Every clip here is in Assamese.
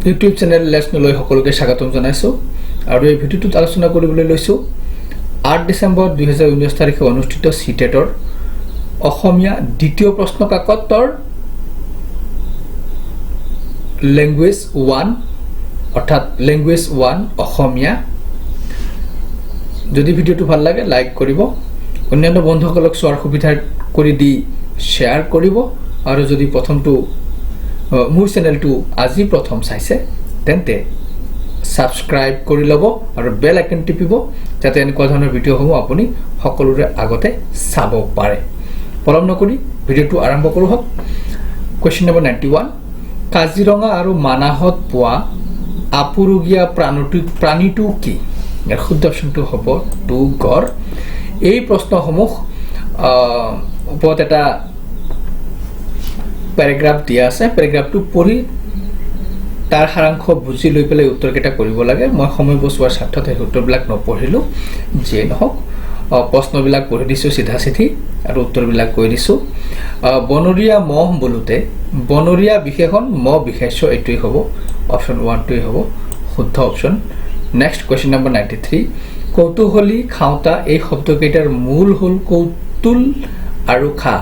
ইউটিউব চেনেল লেছনলৈ সকলোকে স্বাগতম জনাইছোঁ আৰু এই ভিডিঅ'টোত আলোচনা কৰিবলৈ লৈছোঁ 8 ডিচেম্বৰ 2019 তাৰিখে অনুষ্ঠিত সিটেটৰ অসমীয়া দ্বিতীয় প্ৰশ্ন কাকতৰ ল্যাঙ্গুৱেজ 1 অৰ্থাৎ ল্যাঙ্গুৱেজ 1 অসমীয়া। যদি ভিডিঅ'টো ভাল লাগে লাইক কৰিব, অন্যান্য বন্ধুসকলক চোৱাৰ সুবিধা কৰি দি শ্বেয়াৰ কৰিব আৰু যদি প্ৰথমটো মোৰ চেনেলটো আজি প্ৰথম চাইছে তেন্তে সাবস্ক্ৰাইব কৰি ল'ব আৰু বেল আইকন টিপিব যাতে এনেকুৱা ধৰণৰ ভিডিঅ'সমূহ আপুনি সকলোৰে আগতে চাব পাৰে। পলম নকৰি ভিডিঅ'টো আৰম্ভ কৰোঁ হওক। কুৱেশ্যন নম্বৰ 91, কাজিৰঙা আৰু মানাহত পোৱা আপুৰুগীয়া প্ৰাণীটো কি? ইয়াৰ শুদ্ধ অপশ্যনটো হ'ব টু গড়। এই প্ৰশ্নসমূহ ওপৰত এটা প্যাৰাগ্ৰাফ দিয়া আছে, প্যাৰাগ্ৰাফটো পঢ়ি তাৰ সাৰাংশ বুজি লৈ পেলাই উত্তৰকেইটা কৰিব লাগে। মই সময় বচোৱাৰ স্বাৰ্থত এই উত্তৰবিলাক নপঢ়িলোঁ, যিয়ে নহওক প্ৰশ্নবিলাক পঢ়ি দিছোঁ চিধা চিধি আৰু উত্তৰবিলাক কৈ দিছোঁ। বনৰীয়া মহ বোলোতে বনৰীয়া বিশেষণ মহ বিশেষ্য এইটোৱেই হ'ব, অপশ্যন 1টোৱেই হ'ব শুদ্ধ অপশ্যন। নেক্সট কুৱেশ্যন নম্বৰ 93, কৌতূহলী খাওঁতা এই শব্দকেইটাৰ মূল হ'ল কৌতুল আৰু খা।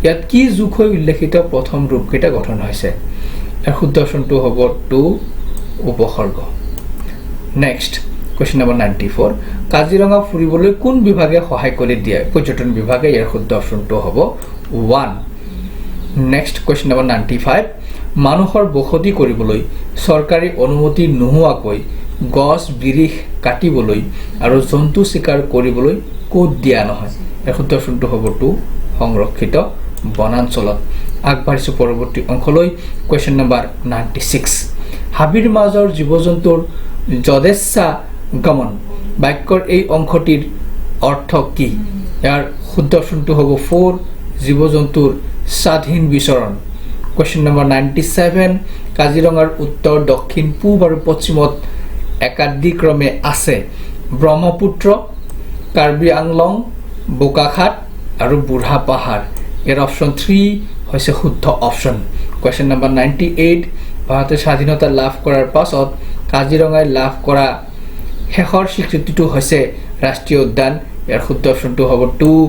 ইয়াত কি যোগ হৈ উল্লেখিত প্ৰথম ৰূপকেইটা গঠন হৈছে? ইয়াৰ শুদ্ধ অপশ্যনটো হ'ব টু উপসৰ্গ। নেক্সট কুৱেশ্যন নম্বৰ 94, কাজিৰঙা ফুৰিবলৈ কোন বিভাগে সহায় কৰি দিয়ে? পৰ্যটন বিভাগে। ইয়াৰ শুদ্ধ অপশ্যনটো হ'ব 1। নেক্সট কুৱেশ্যন নম্বৰ 95, মানুহৰ বসতি কৰিবলৈ চৰকাৰী অনুমতি নোহোৱাকৈ গছ বিৰিখ কাটিবলৈ আৰু জন্তু চিকাৰ কৰিবলৈ ক'ত দিয়া নহয়? ইয়াৰ শুদ্ধ অপশ্যনটো হ'ব টু সংৰক্ষিত বনাঞ্চলত। আগবাঢ়িছোঁ পৰৱৰ্তী অংশলৈ। কুৱেশ্যন নম্বৰ 96, হাবিৰ মাজৰ জীৱ জন্তুৰ যদেচ্ছা গমন বাক্যৰ এই অংশটিৰ অৰ্থ কি? ইয়াৰ শুদ্ধ অপশ্যনটো হ'ব 4 জীৱ জন্তুৰ স্বাধীন বিচৰণ। কুৱেশ্যন নম্বৰ 97, কাজিৰঙাৰ উত্তৰ দক্ষিণ পূব আৰু পশ্চিমত একাদিক্ৰমে আছে ব্ৰহ্মপুত্ৰ, কাৰ্বি আংলং, বোকাখাট আৰু বুঢ়া পাহাৰ। ইয়াৰ অপশ্যন 3 হৈছে শুদ্ধ অপশ্যন। কুৱেশ্যন নম্বৰ 98, ভাৰতে স্বাধীনতা লাভ কৰাৰ পাছত কাজিৰঙাই লাভ কৰা শেষৰ স্বীকৃতিটো হৈছে ৰাষ্ট্ৰীয় উদ্যান। ইয়াৰ শুদ্ধ অপশ্যনটো হ'ব 2।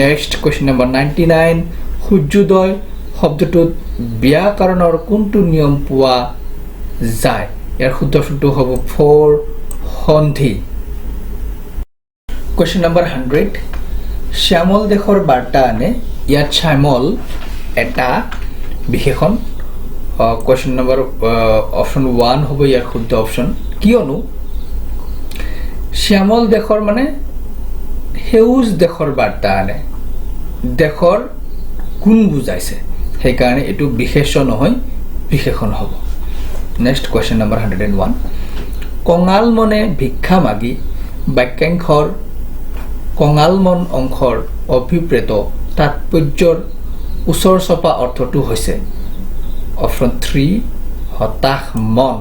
নেক্সট কুৱেশ্যন নম্বৰ 99, সূৰ্যোদয় শব্দটোত ব্যাকৰণৰ কোনটো নিয়ম পোৱা যায়? ইয়াৰ শুদ্ধ অপশ্যনটো হ'ব 4 সন্ধি। কুৱেশ্যন নম্বৰ 100, শ্যামল দেশৰ বাৰ্তা আনে। ইয়াত শ্যামল এটা বিশেষণ। কুৱেশ্যন নম্বৰ অপশ্যন 1 হ'ব ইয়াৰ শুদ্ধ অপশ্যন, কিয়নো শ্যামল দেশৰ মানে সেউজ দেশৰ বাৰ্তা আনে, দেশৰ গুণ বুজাইছে, সেইকাৰণে এইটো বিশেষ্য নহয় বিশেষণ হ'ব। নেক্সট কুৱেশ্যন নম্বৰ 101, কঙাল মনে ভিক্ষা মাগি বাক্যাংশৰ কঙালমন অংশৰ অভিপ্ৰেত তাৎপৰ্যৰ ওচৰ চপা অৰ্থটো হৈছে অপশ্যন 3 হতাশ মন।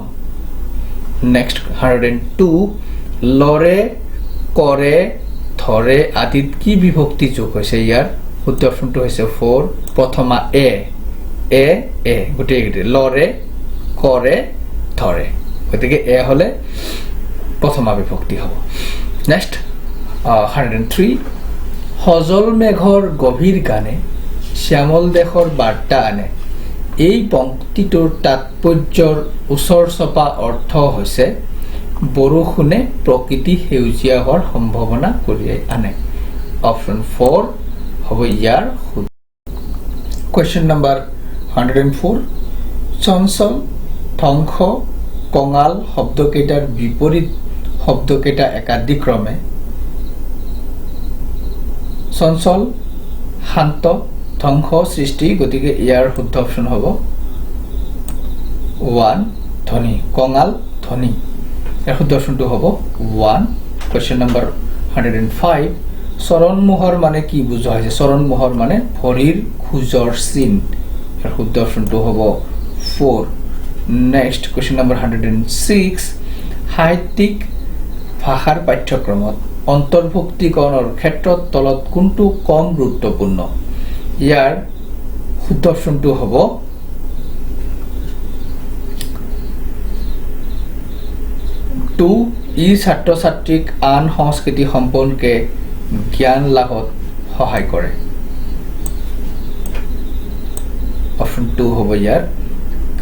নেক্সট 102, লৰে কৰে ধৰে আদিত কি বিভক্তি যোগ হৈছে? ইয়াৰ শুদ্ধ অপশ্যনটো হৈছে 4 প্ৰথমা এ গোটেইকেইটা লৰে কৰে ধৰে, গতিকে এ হ'লে প্ৰথমা বিভক্তি হ'ব। নেক্সট 103, সজল মেঘৰ গভীৰ গানে শ্যামল দেশৰ বাৰ্তা আনে। এই পংক্তিটোৰ তাৎপৰ্যৰ ওচৰ চপা অৰ্থ হৈছে বৰষুণে প্ৰকৃতি সেউজীয়া হোৱাৰ সম্ভাৱনা কঢ়িয়াই আনে। অপশ্যন 4 হ'ব ইয়াৰ শুদ্ধ। কুৱেশ্যন নম্বৰ 104, চঞ্চল, ধ্বংস, কঙাল শব্দকেইটাৰ বিপৰীত শব্দকেইটা একাদিক্ৰমে চঞ্চল, শান্ত, ধ্বংস, সৃষ্টি, গতিকে ইয়াৰ শুদ্ধ অপশ্যন হ'ব 1 ধনী, কঙাল ধনী। ইয়াৰ শুদ্ধ অপশ্যনটো হ'ব 1। কুৱেশ্যন নম্বৰ 105, চৰণমোহৰ মানে কি বুজোৱা হৈছে? চৰণমোহৰ মানে ভৰিৰ খোজৰ চিন। ইয়াৰ শুদ্ধ অপশ্যনটো হ'ব 4। নেক্সট কুৱেশ্যন নম্বৰ 106, সাহিত্যিক ভাষাৰ পাঠ্যক্ৰমত অন্তৰ্ভুক্তিকৰণৰ ক্ষেত্ৰত তলত কোনটো কম গুৰুত্বপূৰ্ণ? ইয়াৰ শুদ্ধ অপশ্যনটো হ'ব 2 ই ছাত্ৰ ছাত্ৰীক আন সংস্কৃতি সম্পৰ্কে জ্ঞান লাভত সহায় কৰে অপশ্যন 2 হ'ব ইয়াৰ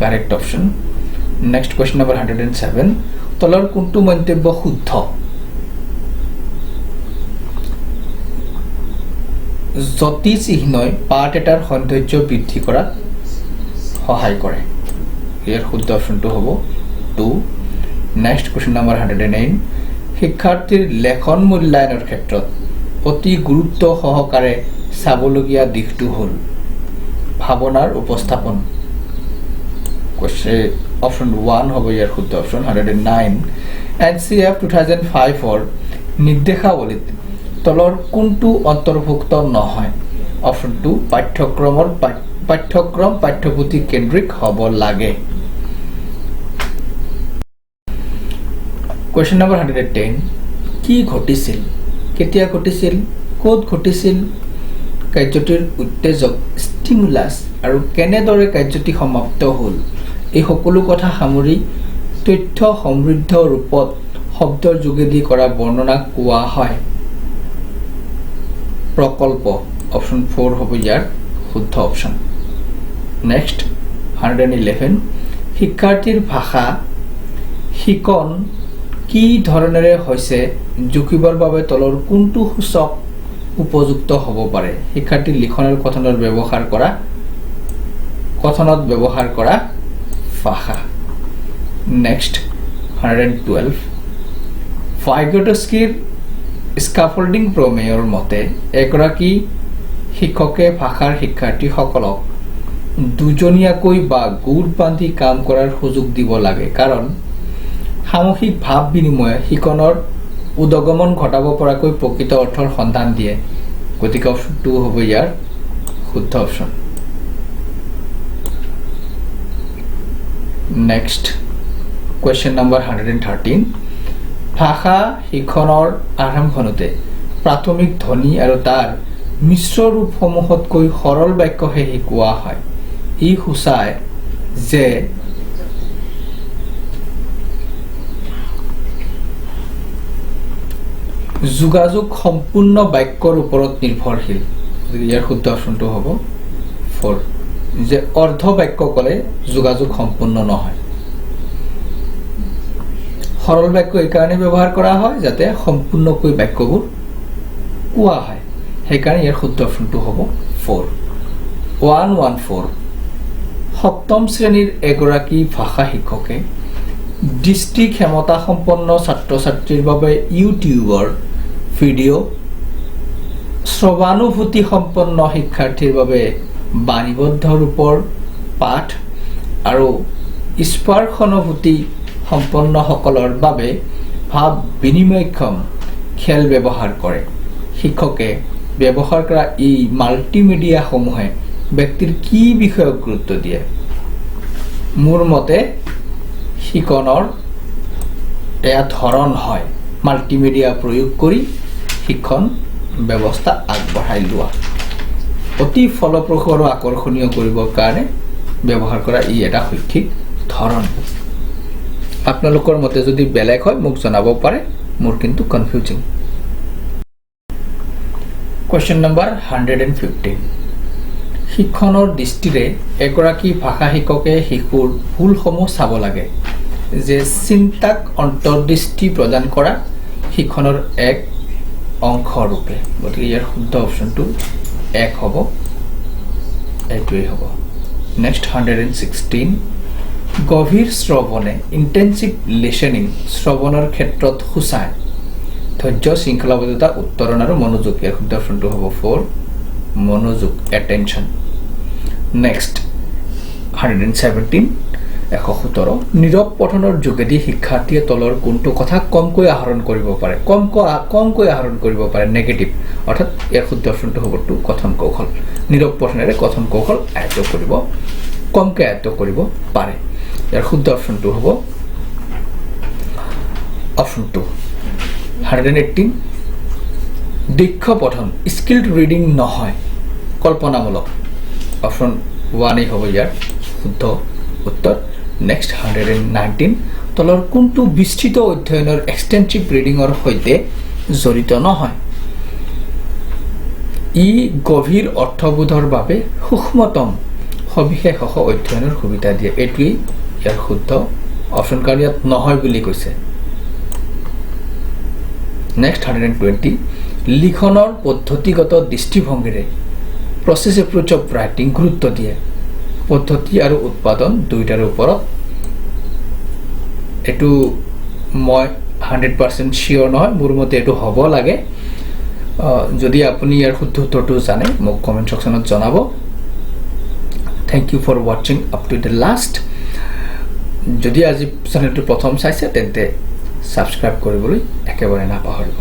correct option next question number 107 তলৰ কোনটো মন্তব্য শুদ্ধ জ্যোতি চিহ্নই পাঠ এটাৰ সৌন্দৰ্য বৃদ্ধি কৰাত সহায় কৰে ইয়াৰ শুদ্ধ অপশ্যনটো হ'ব 2 নেক্সট কোৱেশ্চন নম্বৰ 108 শিক্ষাৰ্থীৰ লেখন মূল্যায়নৰ ক্ষেত্ৰত অতি গুৰুত্ব সহকাৰে চাবলগীয়া দিশটো হ'ল ভাৱনাৰ উপস্থাপন অপশ্যন 1 হ'ব ইয়াৰ শুদ্ধ অপশ্যন 109 NCF 2005 ৰ নিৰ্দেশাৱলীত তলৰ কোনটো অন্তৰ্ভুক্ত নহয় অপশ্যন 2 পাঠ্যক্ৰম পাঠ্যপুথি কেন্দ্ৰিক হ'ব লাগে কোৱেশ্চন নম্বৰ 110 কি ঘটিছিল কেতিয়া ঘটিছিল ক'ত ঘটিছিল কাৰ্যটিৰ উত্তেজক ষ্টিমুলাছ আৰু কেনেদৰে কাৰ্যটি সমাপ্ত হ'ল এই সকলো কথা সামৰি তথ্য সমৃদ্ধ ৰূপত শব্দৰ যোগেদি কৰা বৰ্ণনা কোৱা হয় প্ৰকল্প অপশ্যন 4 হ'ব ইয়াৰ শুদ্ধ অপশ্যন নেক্সট 111 শিক্ষাৰ্থীৰ ভাষা শিকন কি ধৰণেৰে হৈছে জুখিবৰ বাবে তলৰ কোনটো সূচক উপযুক্ত হ'ব পাৰে শিক্ষাৰ্থীৰ লিখন আৰু কথনত ব্যৱহাৰ কৰা ভাষা নেক্সট 112 ভাইগটস্কিৰ স্কাফোল্ডিং প্ৰমেয়ৰ মতে এগৰাকী শিক্ষকে ভাষাৰ শিক্ষাৰ্থীসকলক দুজনীয়াকৈ বা গোট বান্ধি কাম কৰাৰ সুযোগ দিব লাগে কাৰণ সামূহিক ভাৱ বিনিময়ে শিকনৰ উদগমন ঘটাব পৰাকৈ প্ৰকৃত অৰ্থৰ সন্ধান দিয়ে গতিকে অপশ্যন 2 হ'ব ইয়াৰ শুদ্ধ অপশ্যন নেক্সট কুৱেশ্যন নম্বৰ 113 ভাষা শিক্ষণৰ আৰম্ভণতে প্ৰাথমিক ধ্বনি আৰু তাৰ মিশ্ৰ ৰূপসমূহতকৈ সৰল বাক্যহে শিকোৱা হয় ই সূচায় যে যোগাযোগ সম্পূৰ্ণ বাক্যৰ ওপৰত নিৰ্ভৰশীল ইয়াৰ শুদ্ধ অপশ্যনটো হ'ব 4 যে অৰ্ধ বাক্য ক'লে যোগাযোগ সম্পূৰ্ণ নহয় সৰল বাক্য এই কাৰণে ব্যৱহাৰ কৰা হয় যাতে সম্পূৰ্ণকৈ বাক্যবোৰ কোৱা হয় সেইকাৰণে ইয়াৰ শুদ্ধ অপশ্যনটো হ'ব 4 114 সপ্তম শ্ৰেণীৰ এগৰাকী ভাষা শিক্ষকে দৃষ্টি ক্ষমতা সম্পন্ন ছাত্ৰ ছাত্ৰীৰ বাবে ইউটিউবৰ ভিডিঅ' শ্ৰৱানুভূতি সম্পন্ন শিক্ষাৰ্থীৰ বাবে বাণীবদ্ধ ৰূপৰ পাঠ আৰু স্পৰ্শানুভূতি সম্পন্নসকলৰ বাবে ভাৱ বিনিময়ক্ষম খেল ব্যৱহাৰ কৰে শিক্ষকে ব্যৱহাৰ কৰা এই মাল্টিমিডিয়াসমূহে ব্যক্তিৰ কি বিষয়ক গুৰুত্ব দিয়ে মোৰ মতে শিকনৰ এয়া ধৰণ হয় মাল্টিমিডিয়া প্ৰয়োগ কৰি শিক্ষণ ব্যৱস্থা আগবঢ়াই লোৱা অতি ফলপ্ৰসূ আৰু আকৰ্ষণীয় কৰিবৰ কাৰণে ব্যৱহাৰ কৰা ই এটা শৈক্ষিক ধৰণ আপোনালোকৰ মতে যদি বেলেগ হয় মোক জনাব পাৰে মোৰ কিন্তু কনফিউজিং কুৱেশ্যন নম্বৰ 115 শিক্ষণৰ দৃষ্টিৰে এগৰাকী ভাষা শিক্ষকে শিশুৰ ভুলসমূহ চাব লাগে যে চিন্তাক অন্তৰ্দৃষ্টি প্ৰদান কৰা শিক্ষণৰ এক অংশ ৰূপে গতিকে ইয়াৰ শুদ্ধ অপশ্যনটো 1 হ'ব এইটোৱেই হ'ব নেক্সট 116 গভীৰ শ্ৰৱণে ইণ্টেনচিভ লিসেনিং শ্ৰৱণৰ ক্ষেত্ৰত সূচায় ধৈৰ্য শৃংখলাবদ্ধতা উত্তৰণ আৰু মনোযোগ ইয়াৰ শুদ্ধ অপশ্যনটো হ'ব 4 মনোযোগ এটেনশ্যন নেক্সট 117 নীৰৱ পঠনৰ যোগেদি শিক্ষাৰ্থীয়ে তলৰ কোনটো কথা কমকৈ আহৰণ কৰিব পাৰে কমকৈ আহৰণ কৰিব পাৰে নেগেটিভ অৰ্থাৎ ইয়াৰ শুদ্ধ অপশ্যনটো হ'ব কথন কৌশল নীৰৱ পঠনেৰে কথন কৌশল আয়ত্ত কৰিব কমকৈ আয়ত্ত কৰিব পাৰে ইয়াৰ শুদ্ধ অপশ্যনটো হ'ব অপশ্যন 2 118 দক্ষ পঠন স্কিল্ড ৰিডিং নহয় কল্পনামূলক অপশ্যন 1 হ'ব ইয়াৰ শুদ্ধ উত্তৰ নেক্সট 119 তলৰ কোনটো বিস্তৃত অধ্যয়নৰ এক্সটেন্সিভ ৰিডিঙৰ সৈতে জড়িত নহয় ই গভীৰ অৰ্থবোধৰ বাবে সূক্ষ্মতম সবিশেষ অধ্যয়নৰ সুবিধা দিয়ে এটোই ইয়াৰ শুদ্ধ অপচন কাৰণ ইয়াত নহয় বুলি কৈছে নেক্সট 120 লিখনৰ পদ্ধতিগত দৃষ্টিভংগীৰে প্ৰসেস এপ্ৰোচ অফ ৰাইটিং গুৰুত্ব দিয়ে পদ্ধতি আৰু উৎপাদন দুইটাৰ ওপৰত এটো মই 100% শিওৰ নহয় মোৰ মতে এটো হ'ব লাগে যদি আপুনি ইয়াৰ শুদ্ধ উত্তৰটো জানে মোক কমেন্ট সেকশনত জনাব thank you for watching up to the last যদি আজি চেনেলটো প্ৰথম চাইছে তেন্তে সাবস্ক্ৰাইব কৰিবলৈ একেবাৰে নাপাহৰিব